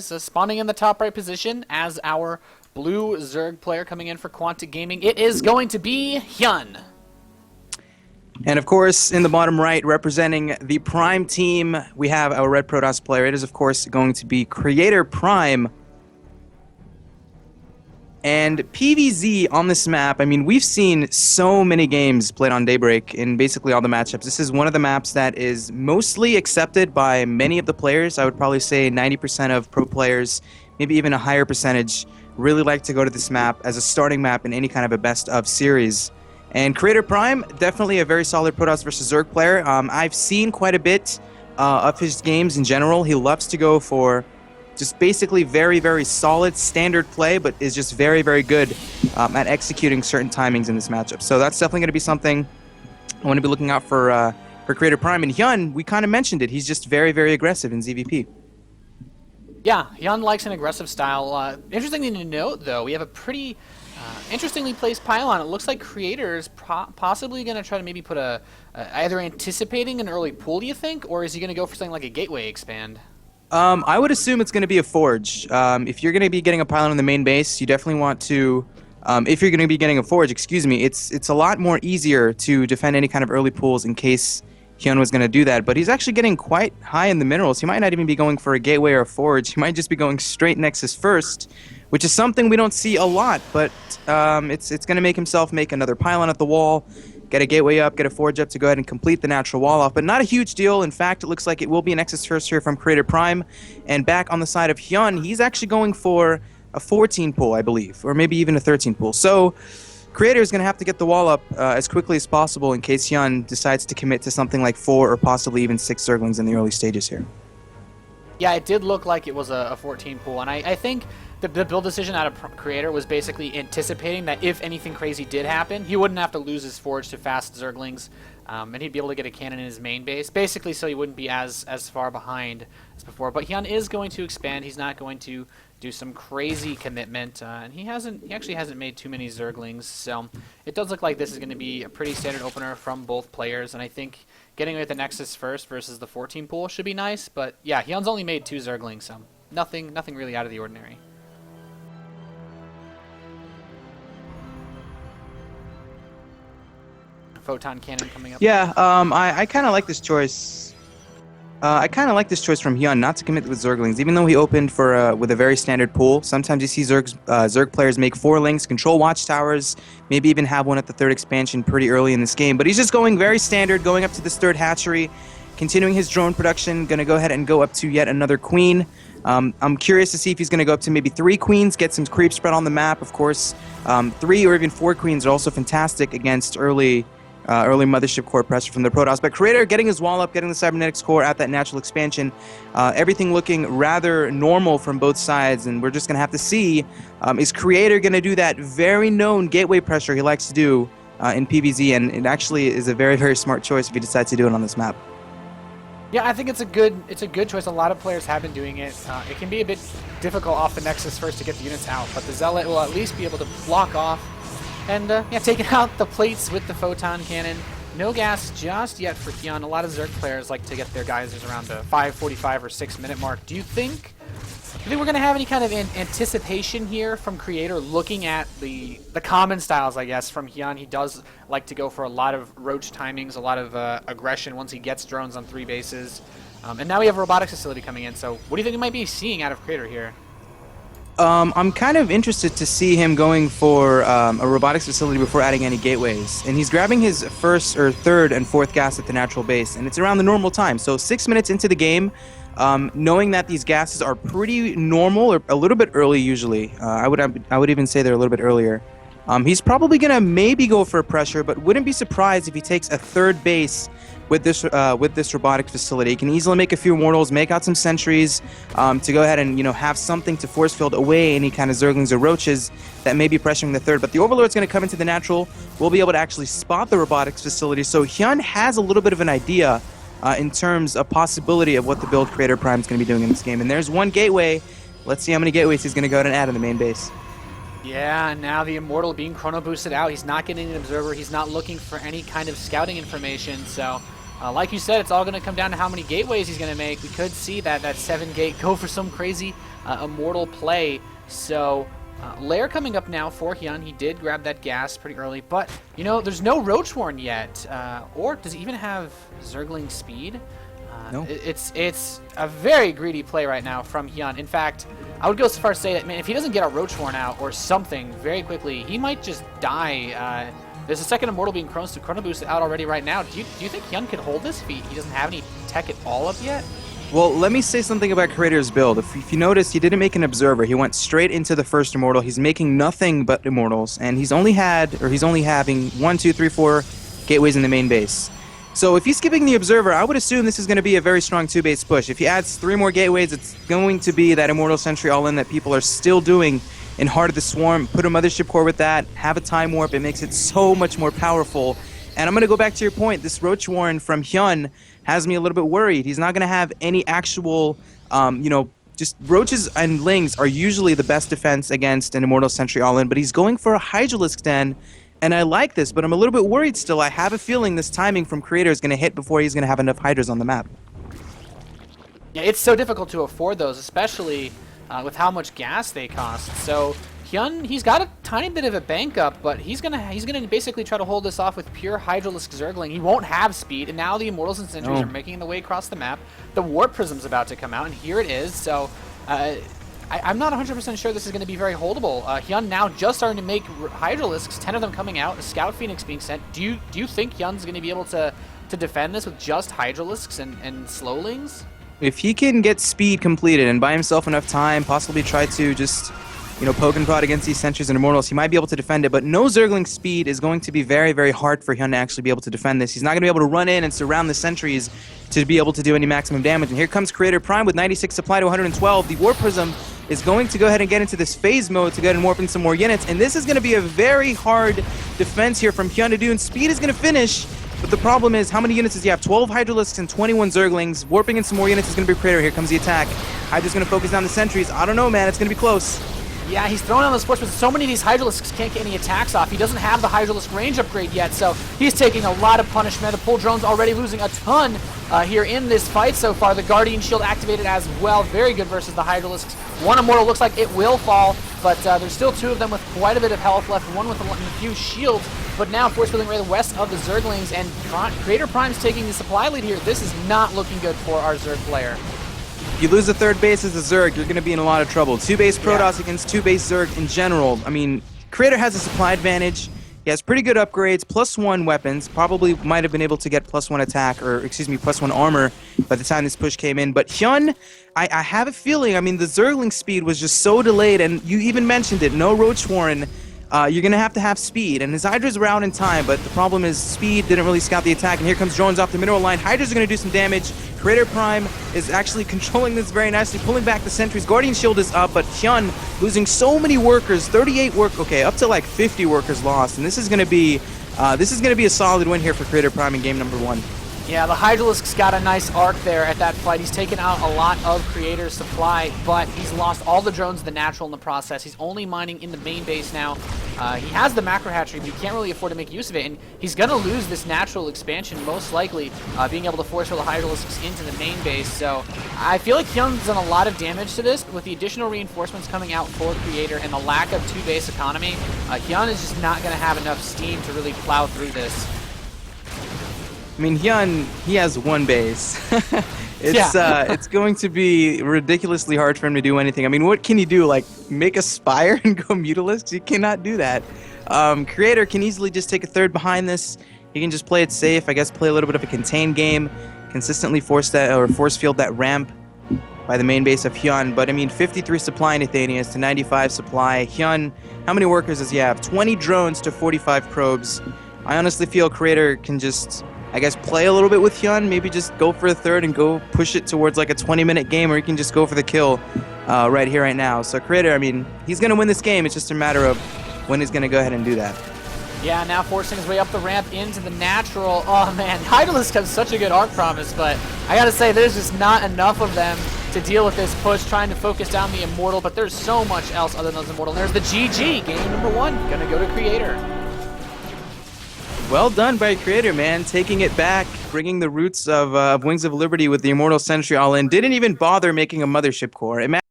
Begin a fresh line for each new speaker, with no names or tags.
Spawning in the top right position as our blue Zerg player coming in for Quantic Gaming. It is going to be HyuN.
And of course, in the bottom right, representing the Prime team, we have our red Protoss player. It is, of course, going to be Creator Prime. And PvZ on this map, I mean, we've seen so many games played on Daybreak in basically all the matchups. This is one of the maps that is mostly accepted by many of the players. I would probably say 90% of pro players, maybe even a higher percentage, really like to go to this map as a starting map in any kind of a best-of series. And Creator Prime, definitely a very solid Protoss versus Zerg player. I've seen quite a bit of his games in general. He loves to go for just basically very, very solid standard play, but is just very, very good at executing certain timings in this matchup. So that's definitely going to be something I want to be looking out for Creator Prime. And HyuN, we kind of mentioned it. He's just very, very aggressive in ZVP.
Yeah, HyuN likes an aggressive style. Interesting thing to note, though, we have a pretty interestingly placed pylon. It looks like Creator's possibly going to try to maybe put either anticipating an early pull, do you think, or is he going to go for something like a gateway expand?
I would assume it's going to be a forge. If you're going to be getting a pylon on the main base, you definitely want to, if you're going to be getting a forge, excuse me, it's a lot more easier to defend any kind of early pulls in case HyuN was going to do that. But he's actually getting quite high in the minerals. He might not even be going for a gateway or a forge. He might just be going straight Nexus first, which is something we don't see a lot. But it's going to make himself make another pylon at the wall, get a gateway up, get a forge up to go ahead and complete the natural wall off. But not a huge deal. In fact, it looks like it will be an Nexus first here from Creator Prime. And back on the side of HyuN, he's actually going for a 14 pull, I believe, or maybe even a 13 pull. So Creator is going to have to get the wall up as quickly as possible in case HyuN decides to commit to something like 4 or possibly even 6 Zerglings in the early stages here.
Yeah, it did look like it was a 14 pull, and I think the build decision out of Creator was basically anticipating that if anything crazy did happen, he wouldn't have to lose his forge to fast Zerglings, and he'd be able to get a cannon in his main base, basically so he wouldn't be as far behind as before. But HyuN is going to expand. He's not going to do some crazy commitment, and he actually hasn't made too many Zerglings, so it does look like this is going to be a pretty standard opener from both players, and I think getting away with the Nexus first versus the 14 pool should be nice. But yeah, HyuN's only made 2 Zerglings, so nothing really out of the ordinary. Photon cannon coming up.
Yeah, I kind of like this choice. I kind of like this choice from HyuN not to commit with Zerglings, even though he opened for with a very standard pool. Sometimes you see Zerg players make 4 links, control watchtowers, maybe even have one at the 3rd expansion pretty early in this game. But he's just going very standard, going up to this 3rd hatchery, continuing his drone production, going to go ahead and go up to yet another queen. I'm curious to see if he's going to go up to maybe 3 queens, get some creep spread on the map, of course. 3 or even 4 queens are also fantastic against early Mothership core pressure from the Protoss. But Creator getting his wall up, getting the Cybernetics core at that natural expansion, everything looking rather normal from both sides, and we're just going to have to see, is Creator going to do that very known gateway pressure he likes to do in PvZ, and it actually is a very, very smart choice if he decides to do it on this map.
Yeah, I think it's a good choice. A lot of players have been doing it. It can be a bit difficult off the Nexus first to get the units out, but the Zealot will at least be able to block off and yeah, taking out the plates with the Photon Cannon. No gas just yet for HyuN. A lot of Zerg players like to get their geysers around the 5:45 or 6-minute mark. Do you think we're going to have any kind of anticipation here from Creator looking at the common styles, I guess, from HyuN? He does like to go for a lot of roach timings, a lot of aggression once he gets drones on 3 bases. And now we have a robotics facility coming in. So what do you think we might be seeing out of Creator here?
I'm kind of interested to see him going for a robotics facility before adding any gateways. And he's grabbing his 1st or 3rd and 4th gas at the natural base, and it's around the normal time. So 6 minutes into the game, knowing that these gases are pretty normal or a little bit early usually. I would even say they're a little bit earlier. He's probably going to maybe go for a pressure, but wouldn't be surprised if he takes a 3rd base with this robotic facility. He can easily make a few mortals, make out some sentries to go ahead and have something to force field away any kind of Zerglings or Roaches that may be pressuring the 3rd. But the Overlord's going to come into the natural. We'll be able to actually spot the robotics facility. So HyuN has a little bit of an idea in terms of possibility of what the build Creator Prime is going to be doing in this game. And there's 1 gateway. Let's see how many gateways he's going to go ahead and add in the main base.
Yeah, now the Immortal being chrono boosted out. He's not getting an observer. He's not looking for any kind of scouting information. So Like you said, it's all going to come down to how many gateways he's going to make. We could see that 7-gate go for some crazy immortal play. So Lair coming up now for HyuN. He did grab that gas pretty early, but you know, there's no Roachworn yet. Or does he even have Zergling speed?
No.
It's a very greedy play right now from HyuN. In fact, I would go so far as to say that, man, if he doesn't get a Roachworn out or something very quickly, he might just die. There's a second Immortal being Chrono Boost out already right now. Do you think HyuN could hold this if he doesn't have any tech at all up yet?
Well, let me say something about Creator's build. If you notice, he didn't make an Observer. He went straight into the first Immortal. He's making nothing but Immortals, and he's only having 1, 2, 3, 4 gateways in the main base. So if he's skipping the Observer, I would assume this is going to be a very strong 2-base push. If he adds 3 more gateways, it's going to be that Immortal Sentry all-in that people are still doing in Heart of the Swarm. Put a Mothership Core with that, have a Time Warp, it makes it so much more powerful. And I'm going to go back to your point, this Roachworn from HyuN has me a little bit worried. He's not going to have any actual, just Roaches and Lings are usually the best defense against an Immortal Sentry all-in, but he's going for a Hydralisk Den. And I like this, but I'm a little bit worried still. I have a feeling this timing from Creator is going to hit before he's going to have enough Hydras on the map.
Yeah, it's so difficult to afford those, especially with how much gas they cost. So HyuN, he's got a tiny bit of a bank up, but he's gonna basically try to hold this off with pure Hydralisk Zergling. He won't have speed, and now the Immortals and Sentries are making their way across the map. The Warp Prism's about to come out, and here it is. So I'm not 100% sure this is going to be very holdable. HyuN now just starting to make Hydralisks, 10 of them coming out, a Scout Phoenix being sent. Do you think HyuN's going to be able to defend this with just Hydralisks and Slowlings?
If he can get speed completed and buy himself enough time, possibly try to just, poke and prod against these Sentries and Immortals, he might be able to defend it, but no Zergling speed is going to be very, very hard for HyuN to actually be able to defend this. He's not going to be able to run in and surround the Sentries to be able to do any maximum damage. And here comes Creator Prime with 96 supply to 112. The Warp Prism is going to go ahead and get into this phase mode to go ahead and warp in some more units, and this is going to be a very hard defense here from HyuN to do, and speed is going to finish, but the problem is, how many units does he have? 12 Hydralisks and 21 Zerglings. Warping in some more units is going to be Creator. Here comes the attack. Hydra's going to focus down the Sentries. I don't know, man. It's going to be close.
Yeah, he's throwing on the sports, but so many of these Hydralisks can't get any attacks off. He doesn't have the Hydralisk range upgrade yet, so he's taking a lot of punishment. The pull drone's already losing a ton here in this fight so far. The Guardian Shield activated as well. Very good versus the Hydralisks. One Immortal looks like it will fall, but there's still 2 of them with quite a bit of health left, one with a few shields. But now Force Fielding right west of the Zerglings, and Creator Prime's taking the supply lead here. This is not looking good for our Zerg player.
You lose the 3rd base as a Zerg, you're going to be in a lot of trouble. 2-base Protoss against 2-base Zerg in general. I mean, Creator has a supply advantage. He has pretty good upgrades, +1 weapons. Probably might have been able to get +1 attack, or excuse me, +1 armor by the time this push came in. But HyuN, I have a feeling, I mean, the Zergling speed was just so delayed, and you even mentioned it, no Roachworn. You're going to have speed, and his Hydras were out in time, but the problem is speed didn't really scout the attack, and here comes drones off the mineral line. Hydras are going to do some damage. Creator Prime is actually controlling this very nicely, pulling back the Sentries. Guardian Shield is up, but HyuN losing so many workers, 38 up to like 50 workers lost, and this is going to be a solid win here for Creator Prime in game number 1.
Yeah, the Hydralisk's got a nice arc there at that fight. He's taken out a lot of Creator's supply, but he's lost all the drones, the natural in the process. He's only mining in the main base now. He has the macro hatchery, but he can't really afford to make use of it, and he's going to lose this natural expansion, most likely, being able to force the Hydralisks into the main base. So I feel like HyuN's done a lot of damage to this, but with the additional reinforcements coming out for Creator and the lack of 2-base economy, HyuN is just not going to have enough steam to really plow through this.
I mean, HyuN, he has 1 base. It's going to be ridiculously hard for him to do anything. I mean, what can you do? Like, make a Spire and go Mutalisks? You cannot do that. Creator can easily just take a 3rd behind this. He can just play it safe. I guess play a little bit of a contained game. Consistently force field that ramp by the main base of HyuN. But, I mean, 53 supply in Athenius to 95 supply. HyuN, how many workers does he have? 20 drones to 45 probes. I honestly feel Creator can just, I guess, play a little bit with HyuN, maybe just go for a 3rd and go push it towards like a 20-minute game, or he can just go for the kill right here, right now. So Creator, I mean, he's going to win this game. It's just a matter of when he's going to go ahead and do that.
Yeah, now forcing his way up the ramp into the natural. Oh man, Hydralisk has such a good arc promise, but I gotta say, there's just not enough of them to deal with this push, trying to focus down the Immortal, but there's so much else other than those Immortal. And there's the GG, game number 1, gonna go to Creator.
Well done by Creator, man. Taking it back, bringing the roots of Wings of Liberty with the Immortal Sentry all in. Didn't even bother making a Mothership core.